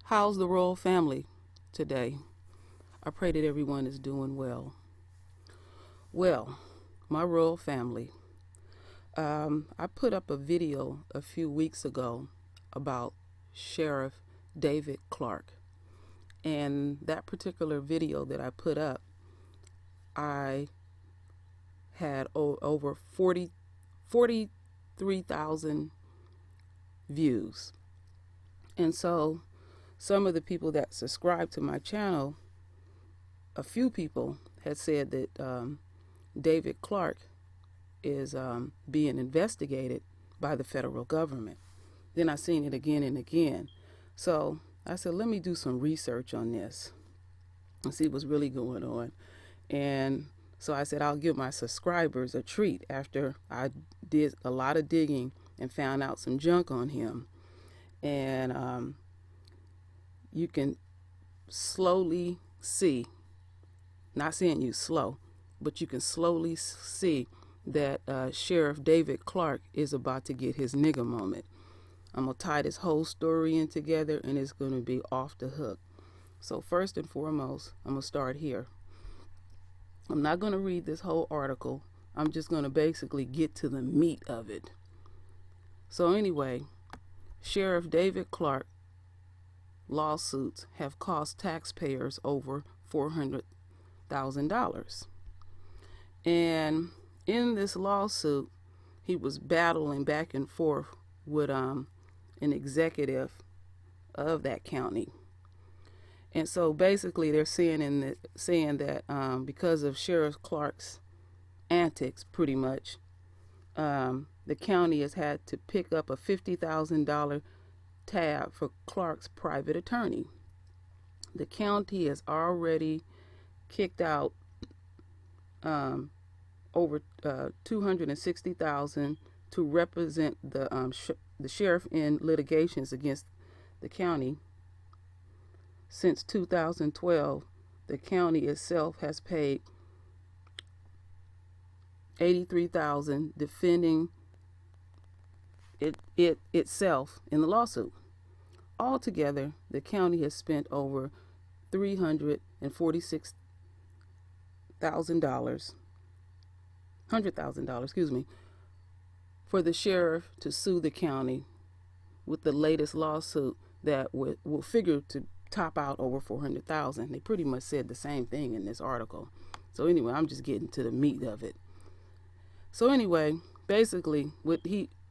How's the royal family today? I pray that everyone is doing well. Well, my royal family. I put up a video a few weeks ago about Sheriff David Clarke. And that particular video that I put up, I had over 43,000 views. And so some of the people that subscribe to my channel, a few people had said that David Clarke is being investigated by the federal government. Then I seen it again and again. So I said, let me do some research on this and see what's really going on. And so I said, I'll give my subscribers a treat after I did a lot of digging and found out some junk on him. And you can slowly see, not saying you slow, but you can slowly see that Sheriff David Clarke is about to get his nigga moment. I'm going to tie this whole story in together, and it's going to be off the hook. So first and foremost, I'm going to start here. I'm not going to read this whole article. I'm just going to basically get to the meat of it. So anyway, Sheriff David Clarke lawsuits have cost taxpayers over $400,000. And in this lawsuit, he was battling back and forth with an executive of that county. And so basically they're saying that because of Sheriff Clarke's antics, pretty much, the county has had to pick up a $50,000 tab for Clarke's private attorney. The county has already kicked out over $260,000 to represent the sheriff in litigations against the county. Since 2012, the county itself has paid $83,000 defending it itself in the lawsuit. Altogether, the county has spent over $100,000, for the sheriff to sue the county with the latest lawsuit that will figure to top out over $400,000. They pretty much said the same thing in this article. So anyway, I'm just getting to the meat of it. So anyway, basically,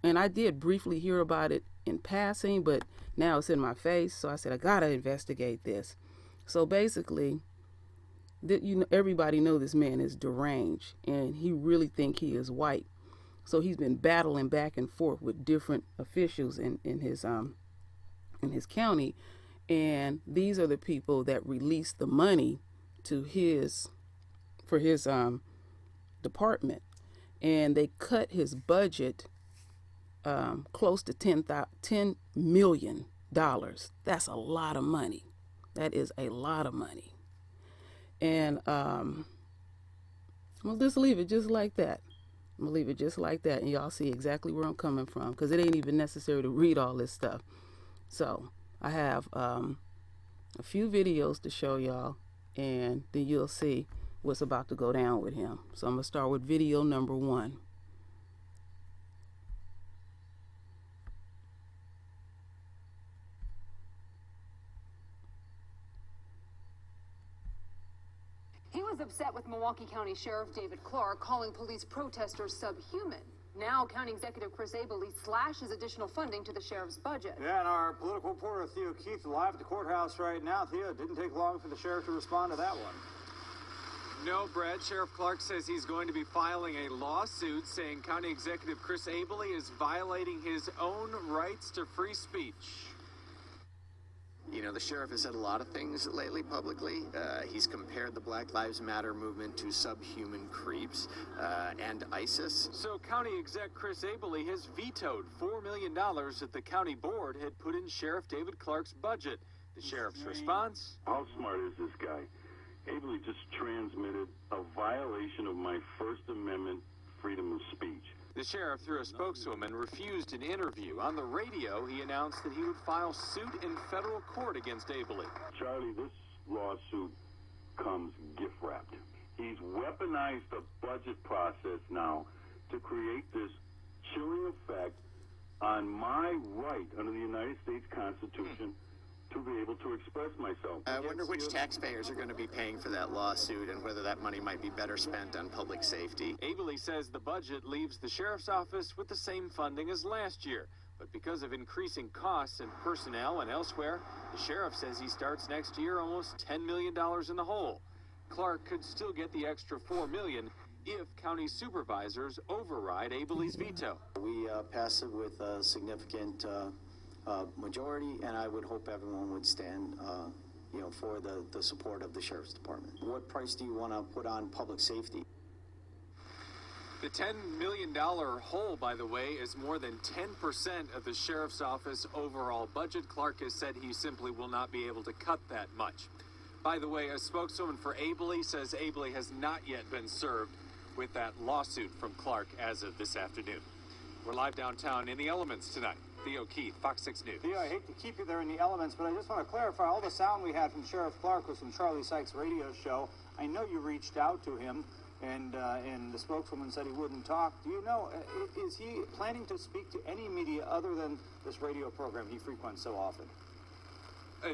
and I did briefly hear about it in passing, but now it's in my face. So I said, I gotta investigate this. So basically, everybody know this man is deranged, and he really think he is white. So he's been battling back and forth with different officials in his county, and these are the people that release the money for his department, and they cut his budget close to $10 million. That's a lot of money. That is a lot of money. And we'll just leave it just like that. I'm going to leave it just like that, and y'all see exactly where I'm coming from, because it ain't even necessary to read all this stuff. So I have a few videos to show y'all, and then you'll see what's about to go down with him. So I'm going to start with video number 1. He was upset with Milwaukee County Sheriff David Clarke calling police protesters subhuman. Now, County Executive Chris Abele slashes additional funding to the sheriff's budget. Yeah, and our political reporter Theo Keith live at the courthouse right now. Theo, it didn't take long for the sheriff to respond to that one. No, Brad. Sheriff Clarke says he's going to be filing a lawsuit saying County Executive Chris Abele is violating his own rights to free speech. You know, the sheriff has said a lot of things lately publicly. He's compared the Black Lives Matter movement to subhuman creeps and ISIS. So County Exec Chris Abele has vetoed $4 million that the county board had put in Sheriff David Clarke's budget. The sheriff's response? How smart is this guy? Abele just transmitted a violation of my First Amendment freedom of speech. The sheriff, through a spokeswoman, refused an interview. On the radio, he announced that he would file suit in federal court against Abley. Charlie, this lawsuit comes gift wrapped. He's weaponized the budget process now to create this chilling effect on my right under the United States Constitution to be able to express myself. I wonder which taxpayers are going to be paying for that lawsuit and whether that money might be better spent on public safety. Abley says the budget leaves the sheriff's office with the same funding as last year. But because of increasing costs in personnel and elsewhere, the sheriff says he starts next year almost $10 million in the hole. Clarke could still get the extra $4 million if county supervisors override Abley's veto. We pass it with a significant majority, and I would hope everyone would stand, for the support of the Sheriff's Department. What price do you want to put on public safety? The $10 million hole, by the way, is more than 10% of the sheriff's office overall budget. Clarke has said he simply will not be able to cut that much. By the way, a spokeswoman for Abley says Abley has not yet been served with that lawsuit from Clarke as of this afternoon. We're live downtown in the elements tonight. Theo Keith, Fox 6 News. Theo, I hate to keep you there in the elements, but I just want to clarify, all the sound we had from Sheriff Clarke was from Charlie Sykes' radio show. I know you reached out to him, and the spokeswoman said he wouldn't talk. Do you know, is he planning to speak to any media other than this radio program he frequents so often?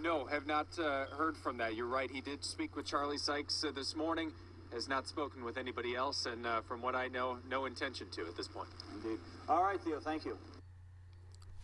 No, have not heard from that. You're right. He did speak with Charlie Sykes this morning, has not spoken with anybody else, and from what I know, no intention to at this point. Indeed. All right, Theo, thank you.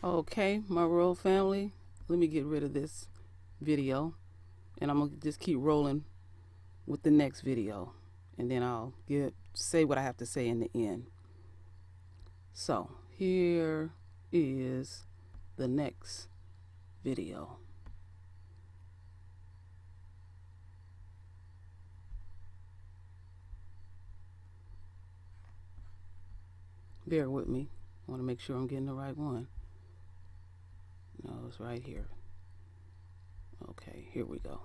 Okay, my royal family, let me get rid of this video, and I'm going to just keep rolling with the next video, and then I'll say what I have to say in the end. So, here is the next video. Bear with me. I want to make sure I'm getting the right one. No, it's right here. Okay, here we go.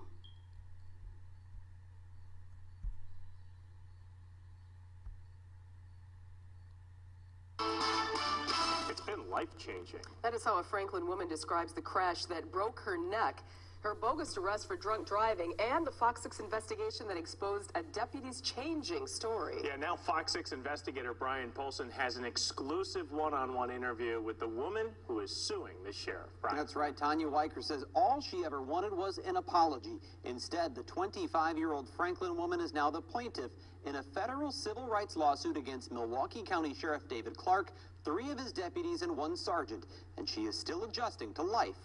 It's been life-changing. That is how a Franklin woman describes the crash that broke her neck, her bogus arrest for drunk driving, and the Fox 6 investigation that exposed a deputy's changing story. Yeah, now Fox 6 investigator Brian Polson has an exclusive one-on-one interview with the woman who is suing the sheriff. Brian. That's right. Tanya Weicker says all she ever wanted was an apology. Instead, the 25-year-old Franklin woman is now the plaintiff in a federal civil rights lawsuit against Milwaukee County Sheriff David Clarke, 3 of his deputies, and 1 sergeant. And she is still adjusting to life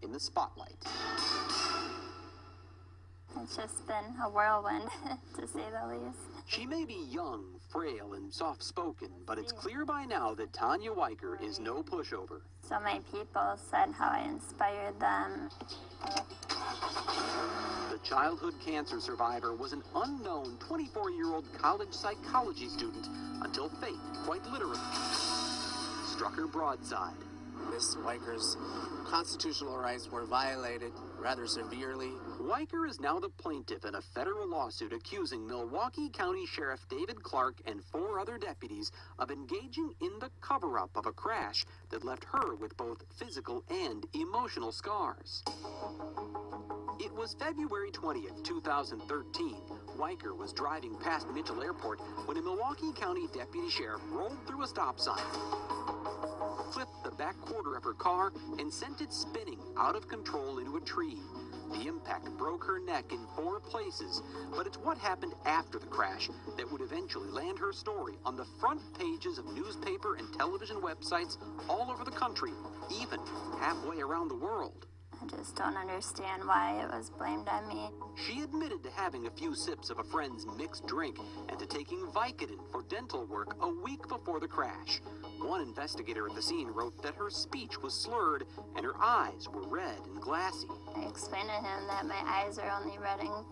in the spotlight. It's just been a whirlwind, to say the least. She may be young, frail, and soft-spoken, but it's clear by now that Tanya Weicker is no pushover. So many people said how I inspired them. The childhood cancer survivor was an unknown 24-year-old college psychology student until fate, quite literally, struck her broadside. Miss Weicker's constitutional rights were violated rather severely. Weicker is now the plaintiff in a federal lawsuit accusing Milwaukee County Sheriff David Clarke and 4 other deputies of engaging in the cover-up of a crash that left her with both physical and emotional scars. It was February 20th, 2013. Weicker was driving past Mitchell Airport when a Milwaukee County deputy sheriff rolled through a stop sign, flipped the back quarter of her car, and sent it spinning out of control into a tree. The impact broke her neck in 4 places, but it's what happened after the crash that would eventually land her story on the front pages of newspaper and television websites all over the country, even halfway around the world. I just don't understand why it was blamed on me. She admitted to having a few sips of a friend's mixed drink and to taking Vicodin for dental work a week before the crash. One investigator at the scene wrote that her speech was slurred and her eyes were red and glassy. I explained to him that my eyes are only red and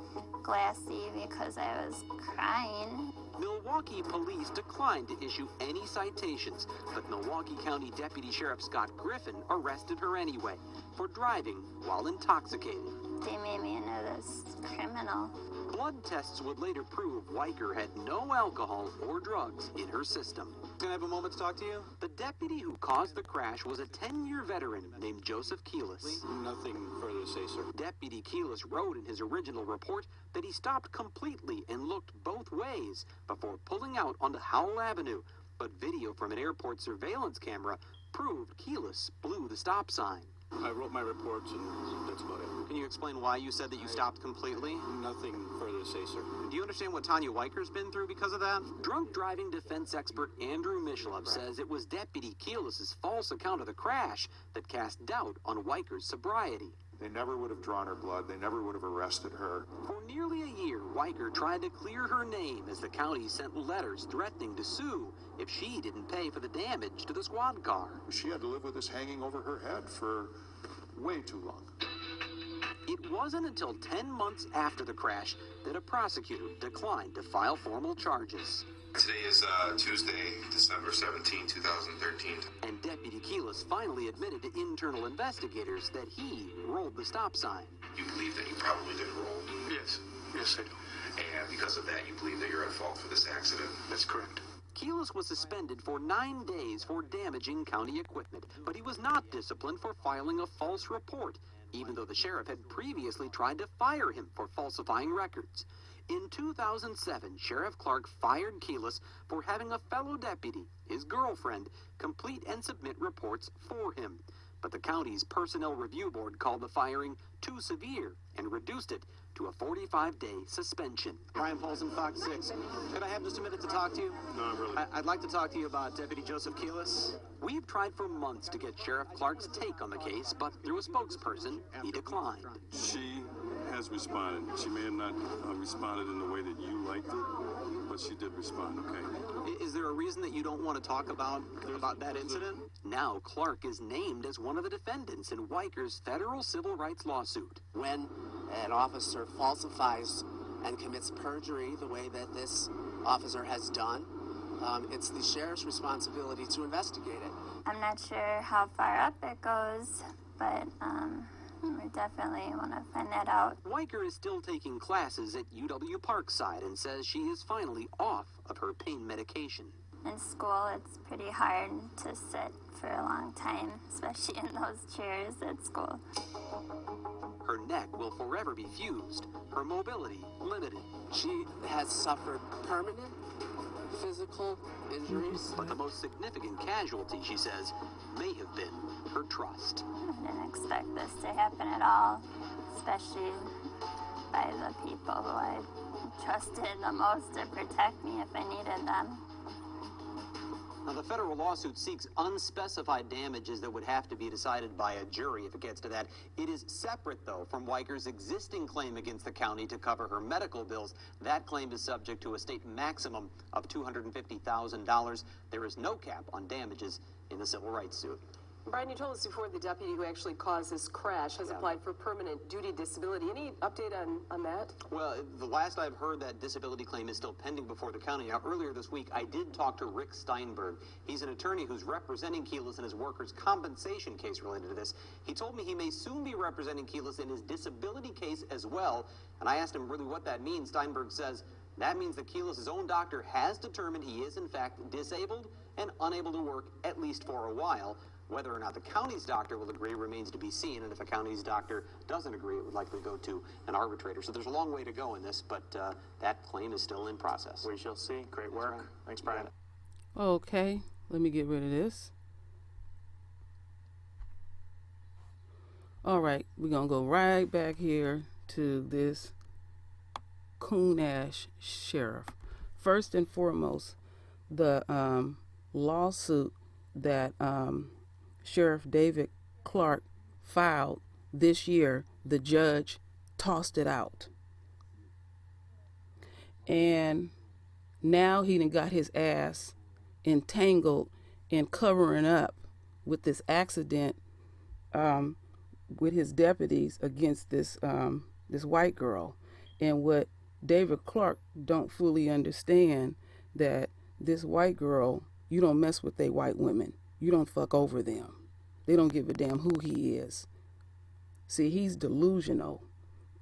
glassy because I was crying. Milwaukee police declined to issue any citations, but Milwaukee County Deputy Sheriff Scott Griffin arrested her anyway for driving while intoxicated. They made me into this criminal. Blood tests would later prove Weicker had no alcohol or drugs in her system. Can I have a moment to talk to you? The deputy who caused the crash was a 10-year veteran named Joseph Keelis. Nothing further to say, sir. Deputy Keelis wrote in his original report that he stopped completely and looked both ways before pulling out onto Howell Avenue, but video from an airport surveillance camera proved Keelis blew the stop sign. I wrote my reports, and that's about it. Can you explain why you said that you stopped completely? Nothing further to say, sir. Do you understand what Tanya Weiker's been through because of that? Drunk driving defense expert Andrew Michelov says it was Deputy Keelis' false account of the crash that cast doubt on Weiker's sobriety. They never would have drawn her blood. They never would have arrested her. For nearly a year, Weiker tried to clear her name as the county sent letters threatening to sue if she didn't pay for the damage to the squad car. She had to live with this hanging over her head for way too long. It wasn't until 10 months after the crash that a prosecutor declined to file formal charges. Today is Tuesday, December 17, 2013. And Deputy Keelis finally admitted to internal investigators that he rolled the stop sign. You believe that you probably did roll? Yes. Yes, I do. And because of that, you believe that you're at fault for this accident? That's correct. Keelis was suspended for 9 days for damaging county equipment, but he was not disciplined for filing a false report, even though the sheriff had previously tried to fire him for falsifying records. In 2007, Sheriff Clarke fired Keelis for having a fellow deputy, his girlfriend, complete and submit reports for him. But the county's Personnel Review Board called the firing too severe and reduced it to a 45-day suspension. Brian Polson, Fox 6. Could I have just a minute to talk to you? No, really. I'd like to talk to you about Deputy Joseph Keelis. We've tried for months to get Sheriff Clarke's take on the case, but through a spokesperson, he declined. She has responded. She may have not responded in the way that you liked it, but she did respond, okay? Is there a reason that you don't want to talk about that incident? Now Clarke is named as one of the defendants in Weiker's federal civil rights lawsuit. When an officer falsifies and commits perjury the way that this officer has done, it's the sheriff's responsibility to investigate it. I'm not sure how far up it goes, but we definitely want to find that out. Weiker is still taking classes at UW Parkside and says she is finally off of her pain medication. In school, it's pretty hard to sit for a long time, especially in those chairs at school. Her neck will forever be fused, her mobility limited. She has suffered permanent physical injuries. But the most significant casualty, she says, may have been her trust. I didn't expect this to happen at all, especially by the people who I trusted the most to protect me if I needed them. Now, the federal lawsuit seeks unspecified damages that would have to be decided by a jury if it gets to that. It is separate, though, from Weiker's existing claim against the county to cover her medical bills. That claim is subject to a state maximum of $250,000. There is no cap on damages in the civil rights suit. Brian, you told us before the deputy who actually caused this crash has applied for permanent duty disability. Any update on that? Well, the last I've heard, that disability claim is still pending before the county. Now, earlier this week, I did talk to Rick Steinberg. He's an attorney who's representing Keelis in his workers' compensation case related to this. He told me he may soon be representing Keelis in his disability case as well. And I asked him really what that means. Steinberg says that means that Keelis' own doctor has determined he is, in fact, disabled and unable to work, at least for a while. Whether or not the county's doctor will agree remains to be seen, and if a county's doctor doesn't agree, it would likely go to an arbitrator. So there's a long way to go in this, but that claim is still in process. We shall see. Great work. Right. Thanks, Brian. Okay, let me get rid of this. All right, we're going to go right back here to this coon-ass sheriff. First and foremost, the lawsuit that Sheriff David Clarke filed this year, the judge tossed it out. And now he done got his ass entangled in covering up with this accident with his deputies against this this white girl. And what David Clarke don't fully understand, that this white girl, you don't mess with they white women. You don't fuck over them. They don't give a damn who he is. See, he's delusional.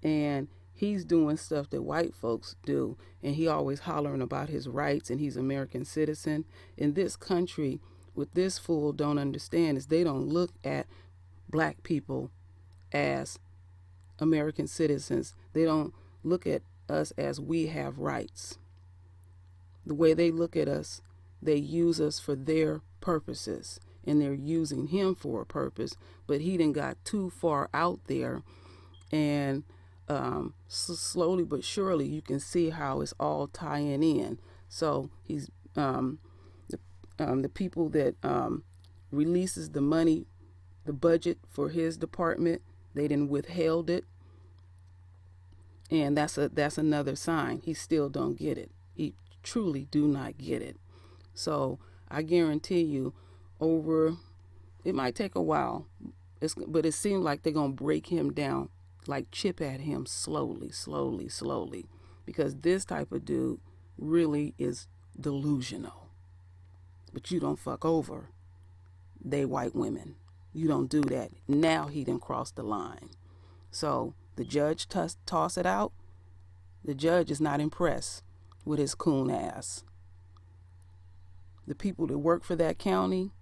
And He's doing stuff that white folks do, and he always hollering about his rights, and he's American citizen. In this country, what this fool don't understand is they don't look at black people as American citizens. They don't look at us as we have rights. The way they look at us, they use us for their purposes, and they're using him for a purpose, but he done got too far out there, and slowly but surely you can see how it's all tying in. So he's the people that releases the money, the budget for his department, they didn't withheld it, and that's another sign he still don't get it. He truly do not get it. So I guarantee you, it might take a while, but it seems like they're gonna break him down, like chip at him slowly, because this type of dude really is delusional. But you don't fuck over they white women. You don't do that. Now he done crossed the line. So the judge toss it out. The judge is not impressed with his coon ass. The people that work for that county,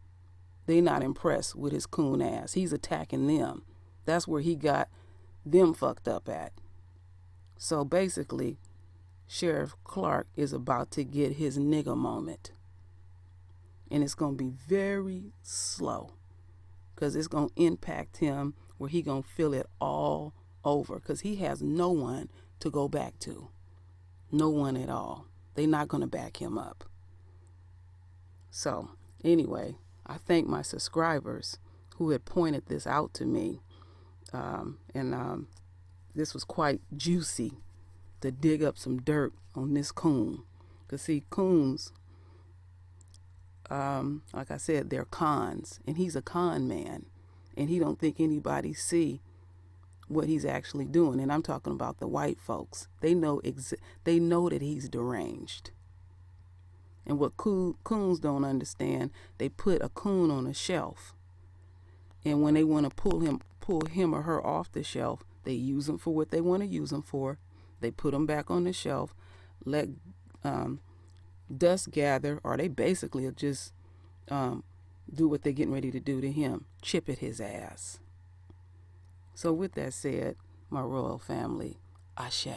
they not impressed with his coon ass. He's attacking them. That's where he got them fucked up at. So basically, Sheriff Clarke is about to get his nigga moment. And it's going to be very slow, because it's going to impact him where he going to feel it all over, because he has no one to go back to. No one at all. They're not going to back him up. So anyway, I thank my subscribers who had pointed this out to me. This was quite juicy to dig up some dirt on this coon. Because see, coons, like I said, they're cons, and he's a con man, and he don't think anybody see what he's actually doing. And I'm talking about the white folks. They know that he's deranged. And what coons don't understand, they put a coon on a shelf, and when they want to pull him or her off the shelf, they use them for what they want to use them for. They put them back on the shelf, let dust gather, or they basically just do what they're getting ready to do to him, chip at his ass. So with that said, my royal family, ashe.